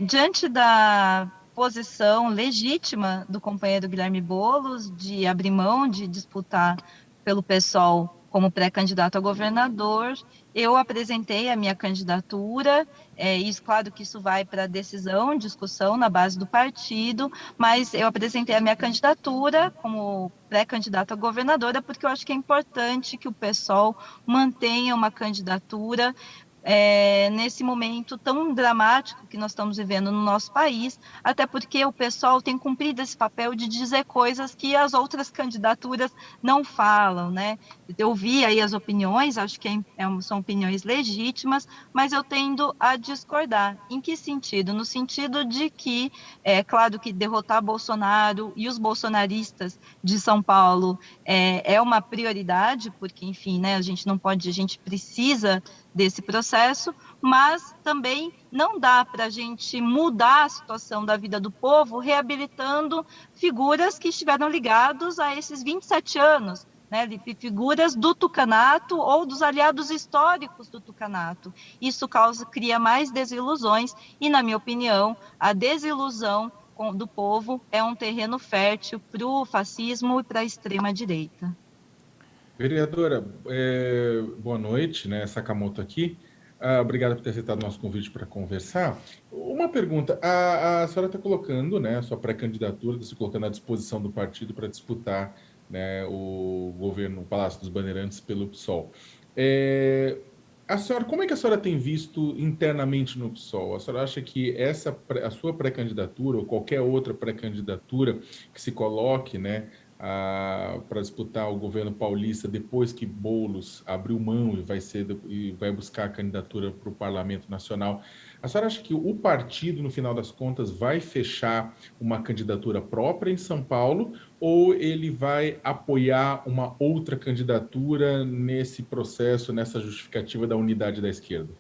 Diante da posição legítima do companheiro Guilherme Boulos de abrir mão de disputar pelo PSOL como pré-candidato a governador, eu apresentei a minha candidatura, claro que isso vai para decisão, discussão na base do partido, mas eu apresentei a minha candidatura como pré-candidata a governadora, porque eu acho que é importante que o PSOL mantenha uma candidatura nesse momento tão dramático que nós estamos vivendo no nosso país, até porque o pessoal tem cumprido esse papel de dizer coisas que as outras candidaturas não falam, né? Eu vi aí as opiniões, acho que são opiniões legítimas, mas eu tendo a discordar. Em que sentido? No sentido de que, é claro que derrotar Bolsonaro e os bolsonaristas de São Paulo é uma prioridade, porque, enfim, né, a gente precisa desse processo, mas também não dá para a gente mudar a situação da vida do povo reabilitando figuras que estiveram ligados a esses 27 anos, né, figuras do tucanato ou dos aliados históricos do tucanato. Isso cria mais desilusões e, na minha opinião, a desilusão do povo é um terreno fértil para o fascismo e para a extrema-direita. Vereadora, boa noite, né? Sakamoto aqui. Obrigado por ter aceitado o nosso convite para conversar. Uma pergunta: a senhora está colocando, né, a sua pré-candidatura, está se colocando à disposição do partido para disputar, né, o governo, o Palácio dos Bandeirantes pelo PSOL. Como é que a senhora tem visto internamente no PSOL? A senhora acha que a sua pré-candidatura ou qualquer outra pré-candidatura que se coloque, né, para disputar o governo paulista depois que Boulos abriu mão e vai buscar a candidatura para o Parlamento Nacional, a senhora acha que o partido, no final das contas, vai fechar uma candidatura própria em São Paulo ou ele vai apoiar uma outra candidatura nesse processo, nessa justificativa da unidade da esquerda?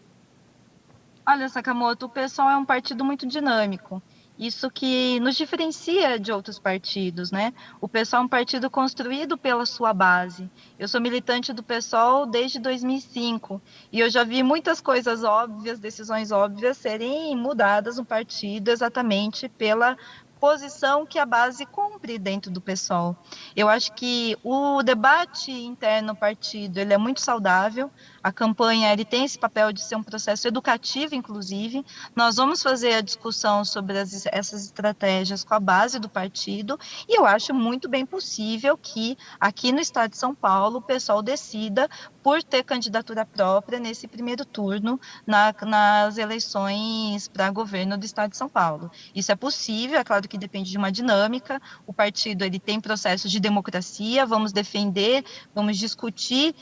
Olha, Sakamoto, o PSOL é um partido muito dinâmico. Isso que nos diferencia de outros partidos, né? O PSOL é um partido construído pela sua base. Eu sou militante do PSOL desde 2005 e eu já vi muitas coisas óbvias, decisões óbvias serem mudadas no partido exatamente pela posição que a base cumpre dentro do PSOL. Eu acho que o debate interno no partido ele é muito saudável. A campanha ele tem esse papel de ser um processo educativo, inclusive. Nós vamos fazer a discussão sobre essas estratégias com a base do partido, e eu acho muito bem possível que aqui no estado de São Paulo o pessoal decida por ter candidatura própria nesse primeiro turno nas eleições para governo do estado de São Paulo. Isso é possível, é claro que depende de uma dinâmica. O partido ele tem processos de democracia, vamos defender, vamos discutir,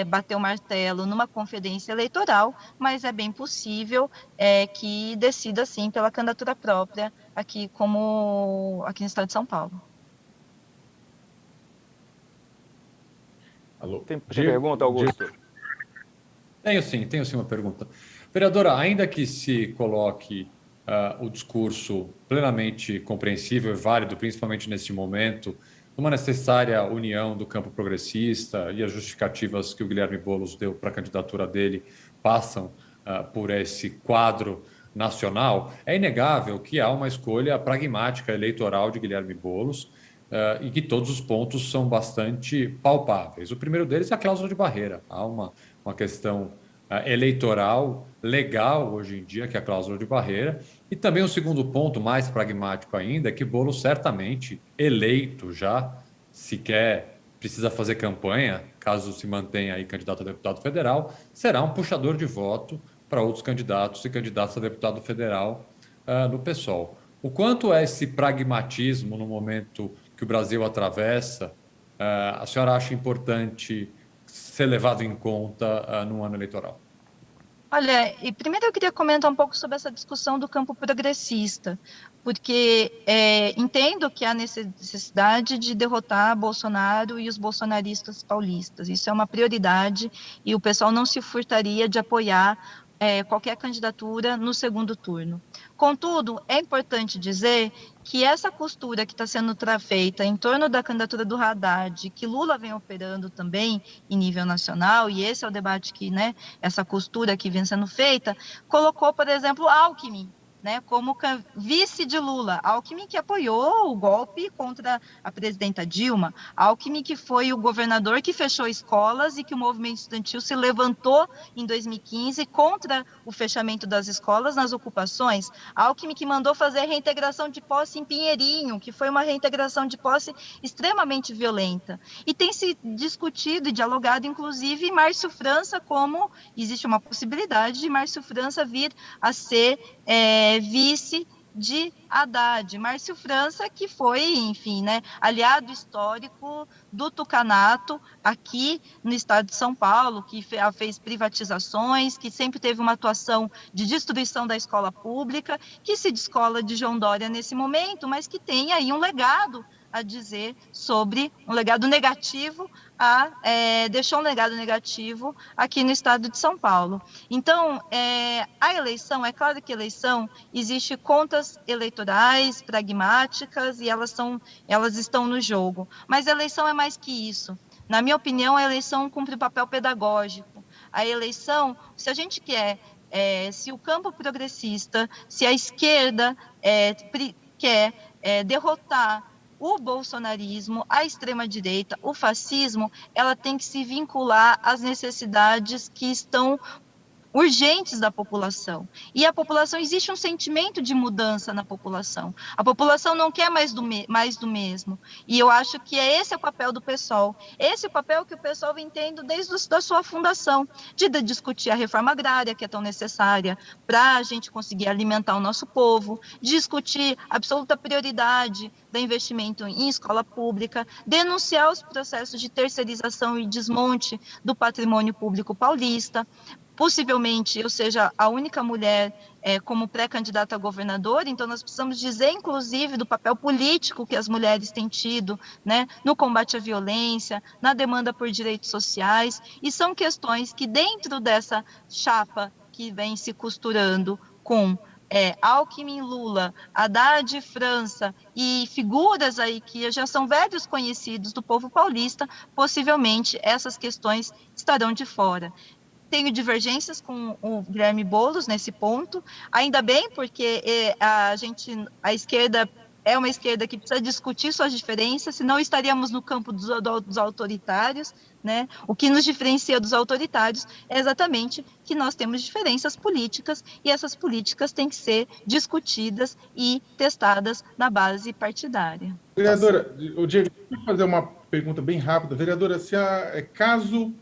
bater o martelo numa conferência eleitoral, mas é bem possível que decida sim pela candidatura própria aqui aqui no estado de São Paulo. Alô? Tem pergunta, Augusto? Tenho sim uma pergunta. Vereadora, ainda que se coloque o discurso plenamente compreensível e válido, principalmente neste momento, uma necessária união do campo progressista e as justificativas que o Guilherme Boulos deu para a candidatura dele passam por esse quadro nacional, é inegável que há uma escolha pragmática eleitoral de Guilherme Boulos e que todos os pontos são bastante palpáveis. O primeiro deles é a cláusula de barreira. Há uma questão eleitoral legal hoje em dia, que é a cláusula de barreira. E também o segundo ponto, mais pragmático ainda, é que Boulos certamente, eleito já, sequer precisa fazer campanha, caso se mantenha aí candidato a deputado federal, será um puxador de voto para outros candidatos e candidatos a deputado federal no PSOL. O quanto é esse pragmatismo no momento que o Brasil atravessa, a senhora acha importante ser levado em conta no ano eleitoral? Olha, e primeiro eu queria comentar um pouco sobre essa discussão do campo progressista, porque entendo que há necessidade de derrotar Bolsonaro e os bolsonaristas paulistas. Isso é uma prioridade e o pessoal não se furtaria de apoiar qualquer candidatura no segundo turno. Contudo, é importante dizer que essa costura que está sendo feita em torno da candidatura do Haddad, que Lula vem operando também em nível nacional, e esse é o debate que, né, essa costura que vem sendo feita, colocou, por exemplo, Alckmin né, como vice de Lula. Alckmin que apoiou o golpe contra a presidenta Dilma, Alckmin que foi o governador que fechou escolas e que o movimento estudantil se levantou em 2015 contra o fechamento das escolas nas ocupações, Alckmin que mandou fazer a reintegração de posse em Pinheirinho, que foi uma reintegração de posse extremamente violenta. E tem se discutido e dialogado, inclusive, Márcio França, como existe uma possibilidade de Márcio França vir a ser vice de Haddad. Márcio França, que foi, enfim, né, aliado histórico do tucanato aqui no estado de São Paulo, que fez privatizações, que sempre teve uma atuação de destruição da escola pública, que se descola de João Dória nesse momento, mas que tem aí um legado a dizer sobre um legado negativo, deixou um legado negativo aqui no estado de São Paulo. Então, a eleição, é claro que eleição, existe contas eleitorais pragmáticas e elas estão no jogo, mas a eleição é mais que isso. Na minha opinião, a eleição cumpre um papel pedagógico. A eleição, se a gente quer, se o campo progressista, se a esquerda quer derrotar o bolsonarismo, a extrema-direita, o fascismo, ela tem que se vincular às necessidades que estão urgentes da população. E a população, existe um sentimento de mudança na população. A população não quer mais do mesmo. E eu acho que esse é o papel do PSOL. Esse é o papel que o PSOL vem tendo desde a sua fundação, de discutir a reforma agrária, que é tão necessária para a gente conseguir alimentar o nosso povo, discutir a absoluta prioridade do investimento em escola pública, denunciar os processos de terceirização e desmonte do patrimônio público paulista. Possivelmente eu seja a única mulher como pré-candidata a governadora, então nós precisamos dizer, inclusive, do papel político que as mulheres têm tido, né, no combate à violência, na demanda por direitos sociais, e são questões que dentro dessa chapa que vem se costurando com Alckmin, Lula, Haddad, França e figuras aí que já são velhos conhecidos do povo paulista, possivelmente essas questões estarão de fora. Tenho divergências com o Guilherme Boulos nesse ponto, ainda bem, porque a esquerda é uma esquerda que precisa discutir suas diferenças, senão estaríamos no campo dos autoritários, né? O que nos diferencia dos autoritários é exatamente que nós temos diferenças políticas e essas políticas têm que ser discutidas e testadas na base partidária. Vereadora, o Diego, deixa eu fazer uma pergunta bem rápida. Vereadora, caso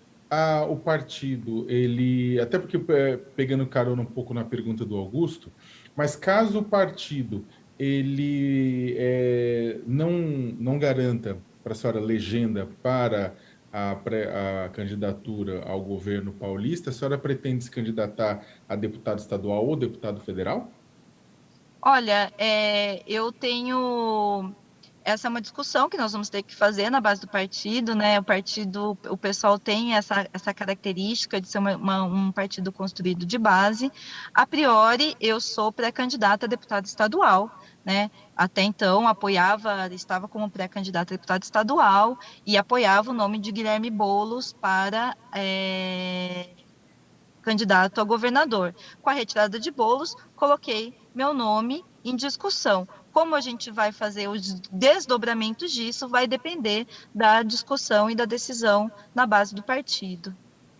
o partido, ele, até porque pegando carona um pouco na pergunta do Augusto, mas caso o partido ele não garanta para a senhora legenda para a candidatura ao governo paulista, a senhora pretende se candidatar a deputado estadual ou deputado federal? Olha, eu tenho... Essa é uma discussão que nós vamos ter que fazer na base do partido, né? O pessoal tem essa característica de ser um partido construído de base. A priori, eu sou pré-candidata a deputada estadual, né? Até então, estava como pré-candidata a deputada estadual e apoiava o nome de Guilherme Boulos para candidato a governador. Com a retirada de Boulos, coloquei meu nome em discussão. Como a gente vai fazer os desdobramentos disso vai depender da discussão e da decisão na base do partido.